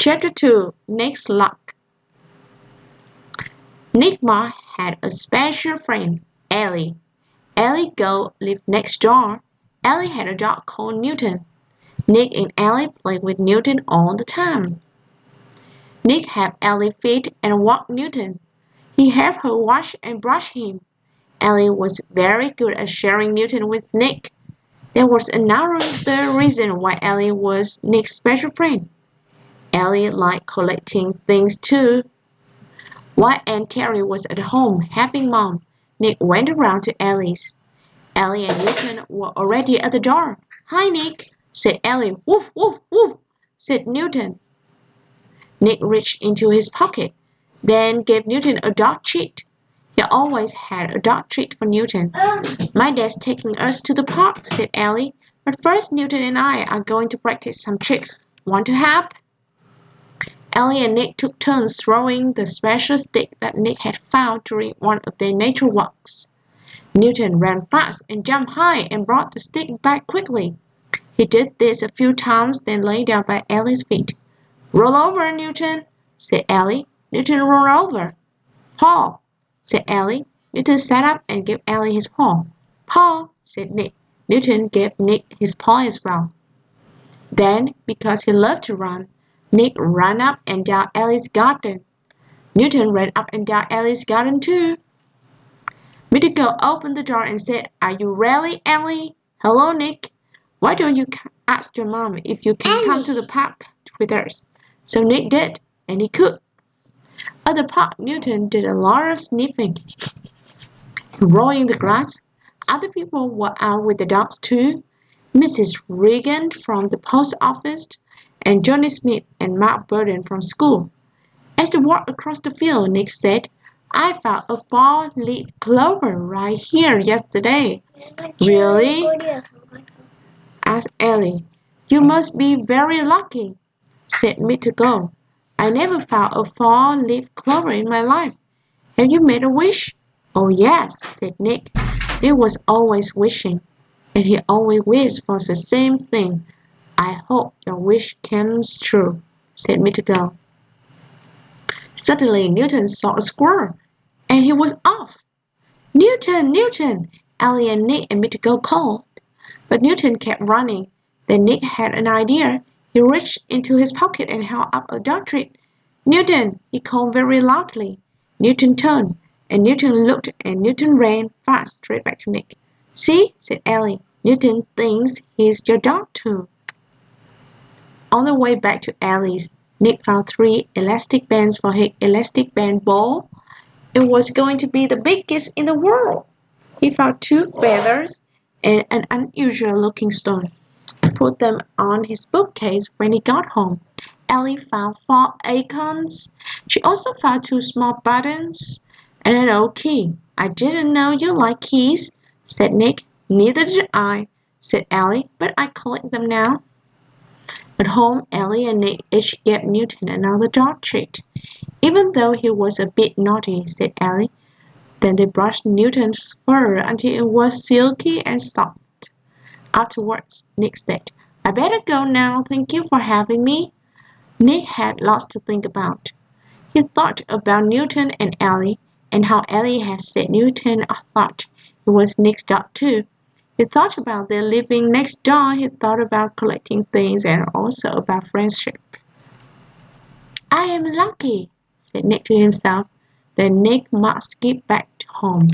Chapter 2 Nick's Luck. Nick Marr had a special friend, Ellie. Ellie Gold lived next door. Ellie had a dog called Newton. Nick and Ellie played with Newton all the time. Nick helped Ellie feed and walk Newton. He helped her wash and brush him. Ellie was very good at sharing Newton with Nick. There was another reason why Ellie was Nick's special friend. Ellie liked collecting things too. While Aunt Terry was at home helping Mom, Nick went around to Ellie's. Ellie and Newton were already at the door. "Hi, Nick," said Ellie. "Woof, woof, woof," said Newton. Nick reached into his pocket, then gave Newton a dog treat. He always had a dog treat for Newton. "My dad's taking us to the park," said Ellie. "But first Newton and I are going to practice some tricks. Want to help?" Ellie and Nick took turns throwing the special stick that Nick had found during one of their nature walks. Newton ran fast and jumped high and brought the stick back quickly. He did this a few times, then lay down by Ellie's feet. "Roll over, Newton," said Ellie. Newton rolled over. "Paw," said Ellie. Newton sat up and gave Ellie his paw. "Paw," said Nick. Newton gave Nick his paw as well. Then, because he loved to run, Nick ran up and down Ellie's garden. Newton ran up and down Ellie's garden too. Mr. Girl opened the door and said, "Are you ready, Ellie?" "Hello, Nick. Why don't you ask your mom if you can come to the park with us?" So Nick did, and he could. At the park, Newton did a lot of sniffing and rolling the grass. Other people were out with the dogs too. Mrs. Regan from the post office, and Johnny Smith and Mark Burden from school. As they walked across the field, Nick said, "I found a fall-leaf clover right here yesterday." "Really?" asked Ellie. "You must be very lucky," said Mr. Gold. "I never found a fall-leaf clover in my life. Have you made a wish?" "Oh yes," said Nick. Nick was always wishing, and he always wished for the same thing. "I hope your wish comes true," said Mr. Gold. Suddenly Newton saw a squirrel, and he was off. "Newton, Newton!" Ellie and Nick and Mr. Gold called. But Newton kept running. Then Nick had an idea. He reached into his pocket and held up a dog treat. "Newton!" he called very loudly. Newton turned, and Newton looked, and Newton ran fast straight back to Nick. "See," said Ellie. "Newton thinks he's your dog too." On the way back to Ellie's, Nick found 3 elastic bands for his elastic band ball. It was going to be the biggest in the world. He found 2 feathers and an unusual-looking stone. He put them on his bookcase when he got home. Ellie found 4 acorns. She also found 2 small buttons and an old key. "I didn't know you liked keys," said Nick. "Neither did I," said Ellie, "but I collect them now." At home, Ellie and Nick each gave Newton another dog treat. "Even though he was a bit naughty," said Ellie. Then they brushed Newton's fur until it was silky and soft. Afterwards, Nick said, "I better go now. Thank you for having me." Nick had lots to think about. He thought about Newton and Ellie, and how Ellie had said Newton thought he was Nick's dog too. He thought about their living next door. He thought about collecting things and also about friendship. "I am lucky," said Nick to himself. Then Nick must get back home.